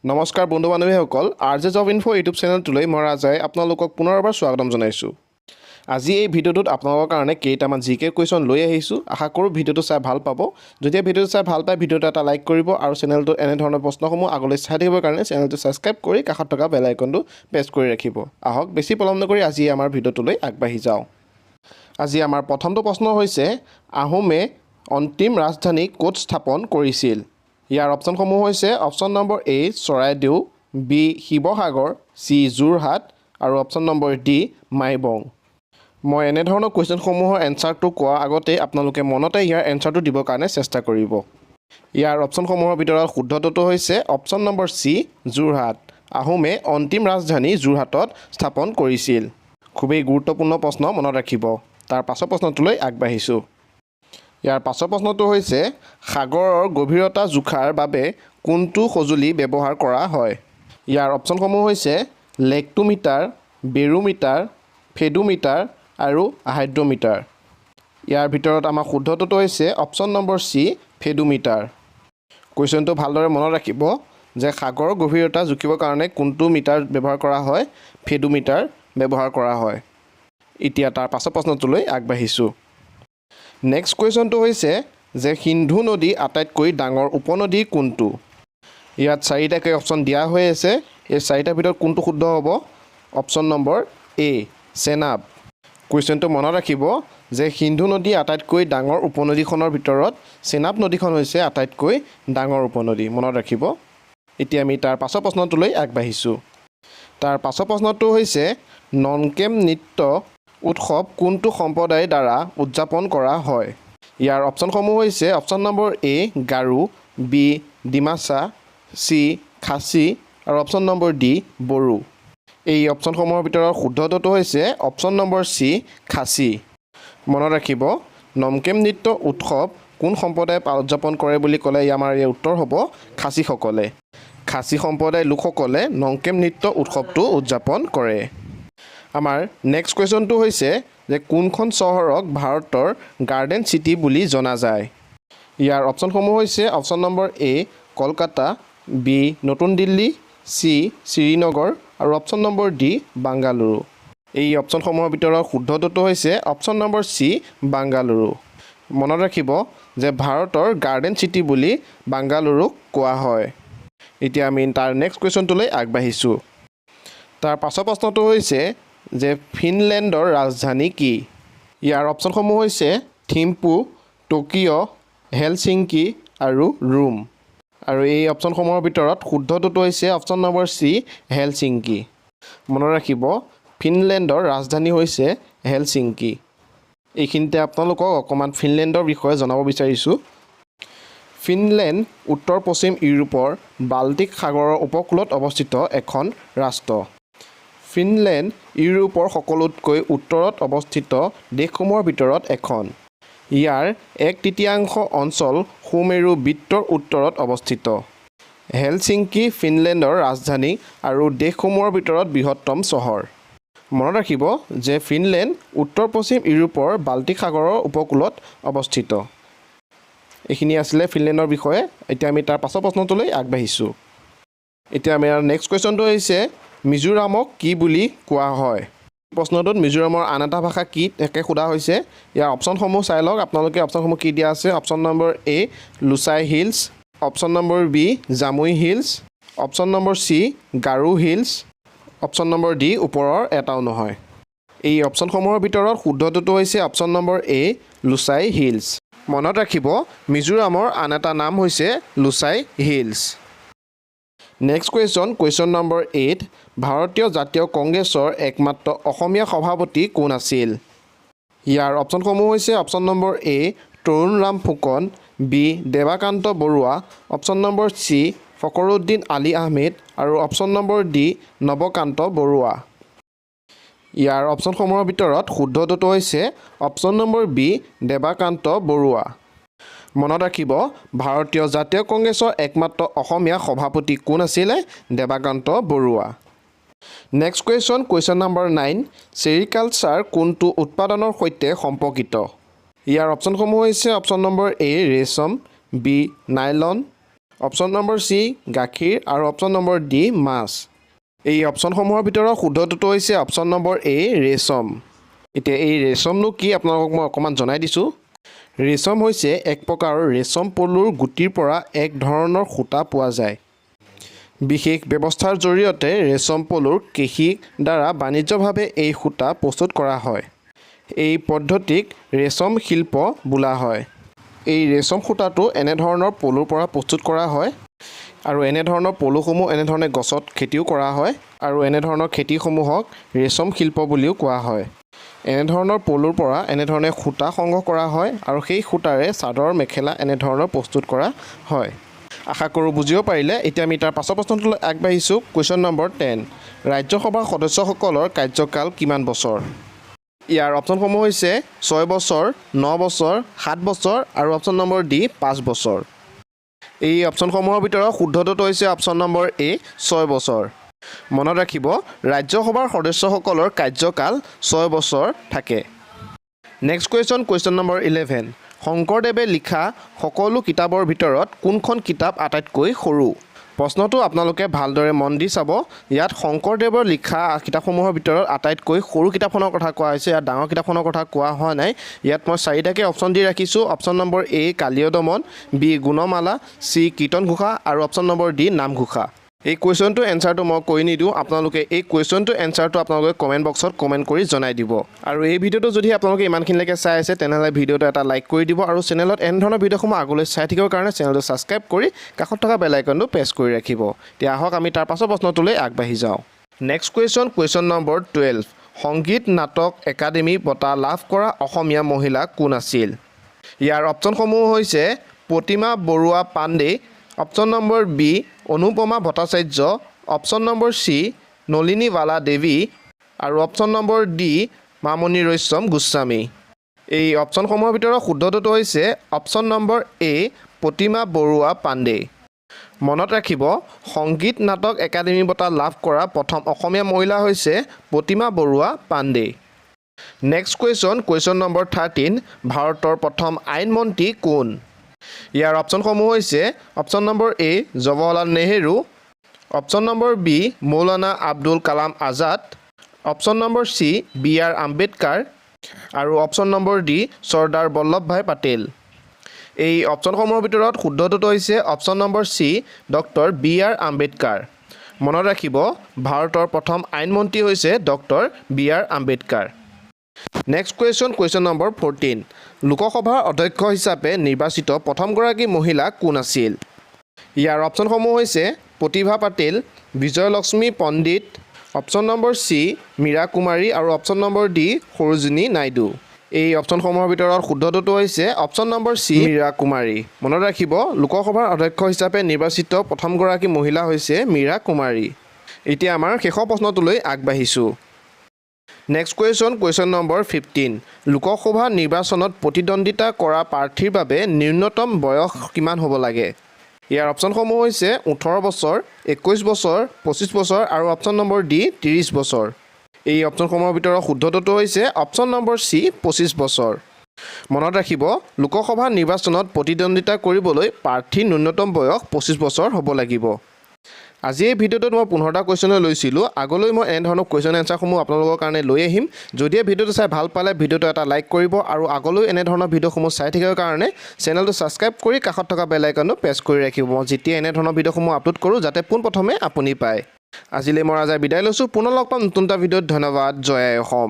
নমস্কাৰ বন্ধু বান্ধৱীসকল RJ job info YouTube চেনেলটোলৈ মই ৰাজাই আপোনালোকক পুনৰবাৰ স্বাগতম জনাইছোঁ। আজি এই ভিডিঅ'টোত আপোনালোকৰ কাৰণে কেইটামান জিকে কুৱেশ্যন লৈ আহিছোঁ। আশা কৰোঁ ভিডিঅ'টো চাই ভাল পাব। যদি ভিডিঅ'টো চাই ভাল পায় ভিডিঅ'টো এটা লাইক কৰিব আৰু চেনেলটোত এনেধৰণৰ প্ৰশ্নসমূহ আগলৈ চাই থাকিবৰ কাৰণে চেনেলটো ছাবস্ক্ৰাইব কৰি কাষত থকা বেল আইকনটো প্ৰেছ কৰি ৰাখিব। আহক বেছি পলম নকৰি আজি আমাৰ ভিডিঅ'টোলৈ আগবাঢ়ি যাওঁ। আজি আমাৰ প্ৰথমটো প্ৰশ্ন হৈছে আহোমে অন্তিম ৰাজধানী ক'ত স্থাপন কৰিছিল? ইয়াৰ অপশ্যনসমূহ হৈছে অপশ্যন নম্বৰ এ চৰাইদেউ, বি শিৱসাগৰ, চি যোৰহাট আৰু অপশ্যন নম্বৰ ডি মাইবং। মই এনেধৰণৰ কুৱেশ্যনসমূহৰ এনচাৰটো কোৱাৰ আগতে আপোনালোকে মনতে ইয়াৰ এনচাৰটো দিবৰ কাৰণে চেষ্টা কৰিব। ইয়াৰ অপশ্যনসমূহৰ ভিতৰত শুদ্ধটো হৈছে অপশ্যন নম্বৰ চি যোৰহাট। আহোমে অন্তিম ৰাজধানী যোৰহাটত স্থাপন কৰিছিল। খুবেই গুৰুত্বপূৰ্ণ প্ৰশ্ন, মনত ৰাখিব। তাৰ পাছৰ প্ৰশ্নটোলৈ আগবাঢ়িছোঁ। ইয়াৰ পাছৰ প্ৰশ্নটো হৈছে সাগৰৰ গভীৰতা জোখাৰ বাবে কোনটো সঁজুলি ব্যৱহাৰ কৰা হয়? ইয়াৰ অপশ্যনসমূহ হৈছে লেক্টোমিটাৰ, বেৰোমিটাৰ, ফেডোমিটাৰ আৰু হাইড্ৰমিটাৰ। ইয়াৰ ভিতৰত আমাৰ শুদ্ধটো হৈছে অপশ্যন নম্বৰ চি ফেডোমিটাৰ। কুৱেশ্যনটো ভালদৰে মনত ৰাখিব যে সাগৰৰ গভীৰতা জুখিবৰ কাৰণে কোনটো মিটাৰ ব্যৱহাৰ কৰা হয়? ফেডোমিটাৰ ব্যৱহাৰ কৰা হয়। এতিয়া তাৰ পাছৰ প্ৰশ্নটোলৈ আগবাঢ়িছোঁ। নেক্সট কুৱেশ্যনটো হৈছে যে সিন্ধু নদী আটাইতকৈ ডাঙৰ উপনদী কোনটো? ইয়াত চাৰিটাকৈ অপশ্যন দিয়া হৈ আছে। এই চাৰিটাৰ ভিতৰত কোনটো শুদ্ধ হ'ব? অপশ্যন নম্বৰ এ চেনাব। কুৱেশ্যনটো মনত ৰাখিব যে সিন্ধু নদী আটাইতকৈ ডাঙৰ উপনদীখনৰ ভিতৰত চেনাব নদীখন হৈছে আটাইতকৈ ডাঙৰ উপনদী। মনত ৰাখিব। এতিয়া আমি তাৰ পাছৰ প্ৰশ্নটোলৈ আগবাঢ়িছোঁ। তাৰ পাছৰ প্ৰশ্নটো হৈছে ননকেম নৃত্য উৎসৱ কোনটো সম্প্ৰদায়ৰ দ্বাৰা উদযাপন কৰা হয়? ইয়াৰ অপশ্যনসমূহ হৈছে অপশ্যন নম্বৰ এ গাৰো, বি ডিমাচা, চি খাচী আৰু অপশ্যন নম্বৰ ডি বড়ো। এই অপশ্যনসমূহৰ ভিতৰত শুদ্ধটো হৈছে অপশ্যন নম্বৰ চি খাচী। মনত ৰাখিব নমকেম নৃত্য উৎসৱ কোন সম্প্ৰদায়ে উদযাপন কৰে বুলি ক'লে আমাৰ ইয়াৰ উত্তৰ হ'ব খাচীসকলে। খাচী সম্প্ৰদায়ৰ লোকসকলে নমকেম নৃত্য উৎসৱটো উদযাপন কৰে। আমাৰ নেক্সট কুৱেশ্যনটো হৈছে যে কোনখন চহৰক ভাৰতৰ গাৰ্ডেন চিটি বুলি জনা যায়? ইয়াৰ অপশ্যনসমূহ হৈছে অপশ্যন নম্বৰ এ কলকাতা, বি নতুন দিল্লী, চি শ্ৰীনগৰ আৰু অপশ্যন নম্বৰ ডি বাংগালুৰু। এই অপশ্যনসমূহৰ ভিতৰত শুদ্ধটো হৈছে অপশ্যন নম্বৰ চি বাংগালুৰু। মনত ৰাখিব যে ভাৰতৰ গাৰ্ডেন চিটি বুলি বাংগালুৰুক কোৱা হয়। এতিয়া আমি তাৰ নেক্সট কুৱেশ্যনটোলৈ আগবাঢ়িছোঁ। তাৰ পাছৰ প্ৰশ্নটো হৈছে যে ফিনলেণ্ডৰ ৰাজধানী কি? ইয়াৰ অপশ্যনসমূহ হৈছে থিম্পু, টকিঅ', হেলচিংকি আৰু ৰোম। আৰু এই অপশ্যনসমূহৰ ভিতৰত শুদ্ধটো হৈছে অপশ্যন নম্বৰ চি হেলচিংকি। মনত ৰাখিব ফিনলেণ্ডৰ ৰাজধানী হৈছে হেলচিংকি। এইখিনিতে আপোনালোকক অকণমান ফিনলেণ্ডৰ বিষয়ে জনাব বিচাৰিছোঁ। ফিনলেণ্ড উত্তৰ পশ্চিম ইউৰোপৰ বাল্টিক সাগৰৰ উপকূলত অৱস্থিত এখন ৰাষ্ট্ৰ। ফিনলেণ্ড ইউৰোপৰ সকলোতকৈ উত্তৰত অৱস্থিত দেশসমূহৰ ভিতৰত এখন। ইয়াৰ 1/3 অঞ্চল সুমেৰু বৃত্তৰ উত্তৰত অৱস্থিত। হেলচিংকি ফিনলেণ্ডৰ ৰাজধানী আৰু দেশসমূহৰ ভিতৰত বৃহত্তম চহৰ। মনত ৰাখিব যে ফিনলেণ্ড উত্তৰ পশ্চিম ইউৰোপৰ বাল্টিক সাগৰৰ উপকূলত অৱস্থিত। এইখিনি আছিলে ফিনলেণ্ডৰ বিষয়ে। এতিয়া আমি তাৰ পাছৰ প্ৰশ্নটোলৈ আগবাঢ়িছোঁ। এতিয়া আমাৰ নেক্সট কুৱেশ্যনটো হৈছে মিজোৰামক কি বুলি কোৱা হয়? প্ৰশ্নটোত মিজোৰামৰ আন এটা ভাষা কি তাকে সোধা হৈছে। ইয়াৰ অপশ্যনসমূহ চাই লওক আপোনালোকে। অপশ্যনসমূহ কি দিয়া আছে? Option number A Lushai Hills, option number B Jamui Hills, option number C Garo Hills, option number D ওপৰৰ এটাও নহয়। এই অপশ্যনসমূহৰ ভিতৰত শুদ্ধটো হৈছে option number A Lushai Hills. মনত ৰাখিব মিজোৰামৰ আন এটা নাম হৈছে Lushai Hills. Next question number 8 ভাৰতীয় জাতীয় কংগ্ৰেছৰ একমাত্ৰ অসমীয়া সভাপতি কোন আছিল? ইয়াৰ অপশ্যনসমূহ হৈছে option number A Tarunram Phukan, B Devakanta Borooah, option number C Fakhruddin Ali Ahmed আৰু option number D Nabakanta Barua. ইয়াৰ অপশ্যনসমূহৰ ভিতৰত শুদ্ধটো হৈছে option number B Devakanta Borooah. মনত ৰাখিব ভাৰতীয় জাতীয় কংগ্ৰেছৰ একমাত্ৰ অসমীয়া সভাপতি কোন আছিলে? Devakanta Borooah. Next question number 9 sericulture কোনটো উৎপাদনৰ সৈতে সম্পৰ্কিত? ইয়াৰ অপশ্যনসমূহ হৈছে অপশ্যন নম্বৰ এ ৰেচম, B nylon, option number C গাখীৰ আৰু অপশ্যন নম্বৰ ডি মাছ এই অপশ্যনসমূহৰ ভিতৰত শুদ্ধটো হৈছে অপশ্যন নম্বৰ এ ৰেচম এতিয়া এই ৰেচমনো কি আপোনালোকক মই অকণমান জনাই দিছোঁ ৰেচম হৈছে এক প্ৰকাৰৰ ৰেচম পলুৰ গুটিৰ পৰা এক ধৰণৰ সূতা পোৱা যায় বিশেষ ব্যৱস্থাৰ জৰিয়তে ৰেচম পলুৰ কেশী দ্বাৰা বাণিজ্যভাৱে এই সূতা প্ৰস্তুত কৰা হয় এই পদ্ধতিক ৰেচম শিল্প বোলা হয় এই ৰেচম সূতাটো এনেধৰণৰ পলুৰ পৰা প্ৰস্তুত কৰা হয় আৰু এনেধৰণৰ পলুসমূহ এনেধৰণে গছত খেতিও কৰা হয় আৰু এনেধৰণৰ খেতিসমূহক ৰেচম শিল্প বুলিও কোৱা হয় এনেধৰণৰ পলুৰ পৰা এনেধৰণে সূতা সংগ্ৰহ কৰা হয় আৰু সেই সূতাৰে চাদৰ মেখেলা এনেধৰণৰ প্ৰস্তুত কৰা হয় আশা কৰোঁ বুজিব পাৰিলে এতিয়া আমি তাৰ পাছৰ প্ৰশ্নটোলৈ আগবাঢ়িছোঁ কুৱেশ্যন নম্বৰ 10 ৰাজ্যসভাৰ সদস্যসকলৰ কাৰ্যকাল কিমান বছৰ ইয়াৰ অপশ্যনসমূহ হৈছে 6 বছৰ 9 বছৰ 7 বছৰ আৰু অপশ্যন নম্বৰ ডি 5 বছৰ এই অপশ্যনসমূহৰ ভিতৰত শুদ্ধটো হৈছে অপশ্যন নম্বৰ এ 6 বছৰ মনত ৰাখিব ৰাজ্যসভাৰ সদস্যসকলৰ কাৰ্যকাল 6 বছৰ থাকে নেক্সট কুৱেশ্যন নম্বৰ 11 শংকৰদেৱে লিখা সকলো কিতাপৰ ভিতৰত কোনখন কিতাপ আটাইতকৈ সৰু প্ৰশ্নটো আপোনালোকে ভালদৰে মন দি চাব ইয়াত শংকৰদেৱৰ লিখা কিতাপসমূহৰ ভিতৰত আটাইতকৈ সৰু কিতাপখনৰ কথা কোৱা হৈছে ইয়াত ডাঙৰ কিতাপখনৰ কথা কোৱা হোৱা নাই ইয়াত মই 4টাকে অপশ্যন দি ৰাখিছোঁ অপশ্যন নম্বৰ এ কালীয় দমন বি গুণমালা চি কীৰ্তন ঘোষা আৰু অপশ্যন নম্বৰ ডি নামঘোষা এই কুৱেশ্যনটো এনচাৰটো মই কৈ নিদিওঁ আপোনালোকে এই কুৱেশ্যনটো এনচাৰটো আপোনালোকে কমেণ্ট বক্সত কমেণ্ট কৰি জনাই দিব আৰু এই ভিডিঅ'টো যদি আপোনালোকে ইমানখিনিলৈকে চাই আছে তেনেহ'লে ভিডিঅ'টো এটা লাইক কৰি দিব আৰু চেনেলত এনেধৰণৰ ভিডিঅ'সমূহ আগলৈ চাই থাকিবৰ কাৰণে চেনেলটো ছাবস্ক্ৰাইব কৰি কাষত থকা বেল আইকনটো প্ৰেছ কৰি ৰাখিব এতিয়া আহক আমি তাৰ পাছৰ প্ৰশ্নটোলৈ আগবাঢ়ি যাওঁ নেক্সট কুৱেশ্যন নম্বৰ 12 সংগীত নাটক একাডেমী বঁটা লাভ কৰা অসমীয়া মহিলা কোন আছিল ইয়াৰ অপশ্যনসমূহ হৈছে Pratima Barua Pandey option number B Anupama Bhattacharya option number C Nalinibala Devi আৰু option number D Mamoni Raisom Goswami এই অপশ্যনসমূহৰ ভিতৰত শুদ্ধটো হৈছে option number A Pratima Barua Pandey মনত ৰাখিব সংগীত নাটক একাডেমী বঁটা লাভ কৰা প্ৰথম অসমীয়া মহিলা হৈছে Pratima Barua Pandey next question number 13 ভাৰতৰ প্ৰথম আইনমন্ত্ৰী কোন ইয়াৰ অপশ্যনসমূহ হৈছে option number A Jawaharlal Nehru option number B Maulana Abdul Kalam Azad option number C B R Ambedkar আৰু option number D Sardar Vallabhbhai Patel এই অপশ্যনসমূহৰ ভিতৰত শুদ্ধটো হৈছে option number C doctor B R Ambedkar মনত ৰাখিব ভাৰতৰ প্ৰথম আইনমন্ত্ৰী হৈছে doctor B R Ambedkar next question number 14 লোকসভাৰ অধ্যক্ষ হিচাপে নিৰ্বাচিত প্ৰথমগৰাকী মহিলা কোন আছিল ইয়াৰ অপশ্যনসমূহ হৈছে প্ৰতিভা পাটিল বিজয়লক্ষ্মী পণ্ডিত অপশ্যন নম্বৰ চি মীৰা কুমাৰী আৰু option number D Sarojini Naidu এই অপশ্যনসমূহৰ ভিতৰত শুদ্ধটো হৈছে অপশ্যন নম্বৰ চি মীৰা কুমাৰী মনত ৰাখিব লোকসভাৰ অধ্যক্ষ হিচাপে নিৰ্বাচিত প্ৰথমগৰাকী মহিলা হৈছে মীৰা কুমাৰী এতিয়া আমাৰ শেষৰ প্ৰশ্নটোলৈ আগবাঢ়িছোঁ নেক্সট কুৱেশ্যন নম্বৰ 15 লোকসভা নিৰ্বাচনত প্ৰতিদ্বন্দ্বিতা কৰা প্ৰাৰ্থীৰ বাবে ন্যূনতম বয়স কিমান হ'ব লাগে ইয়াৰ অপশ্যনসমূহ হৈছে 18 বছৰ 21 বছৰ 25 বছৰ আৰু অপশ্যন নম্বৰ ডি 30 বছৰ এই অপশ্যনসমূহৰ ভিতৰত শুদ্ধটো হৈছে অপশ্যন নম্বৰ চি 25 বছৰ মনত ৰাখিব লোকসভা নিৰ্বাচনত প্ৰতিদ্বন্দ্বিতা কৰিবলৈ প্ৰাৰ্থীৰ ন্যূনতম বয়স 25 বছৰ হ'ব লাগিব আজি এই ভিডিঅ'টোত মই 15টা কুৱেশ্যন লৈছিলোঁ আগলৈ মই এনেধৰণৰ কুৱেশ্যন এনচাৰসমূহ আপোনালোকৰ কাৰণে লৈ আহিম যদি ভিডিঅ'টো চাই ভাল পালে ভিডিঅ'টো এটা লাইক কৰিব আৰু আগলৈ এনেধৰণৰ ভিডিঅ'সমূহ চাই থাকিবৰ কাৰণে চেনেলটো ছাবস্ক্ৰাইব কৰি কাষত থকা বেল আইকনটো প্ৰেছ কৰি ৰাখিব মই যেতিয়া এনেধৰণৰ ভিডিঅ'সমূহ আপলোড কৰোঁ যাতে পোনপ্ৰথমে আপুনি পায় আজিলৈ মই ৰাজাই বিদায় লৈছোঁ পুনৰ লগ পাম নতুন এটা ভিডিঅ'ত ধন্যবাদ জয় আই অসম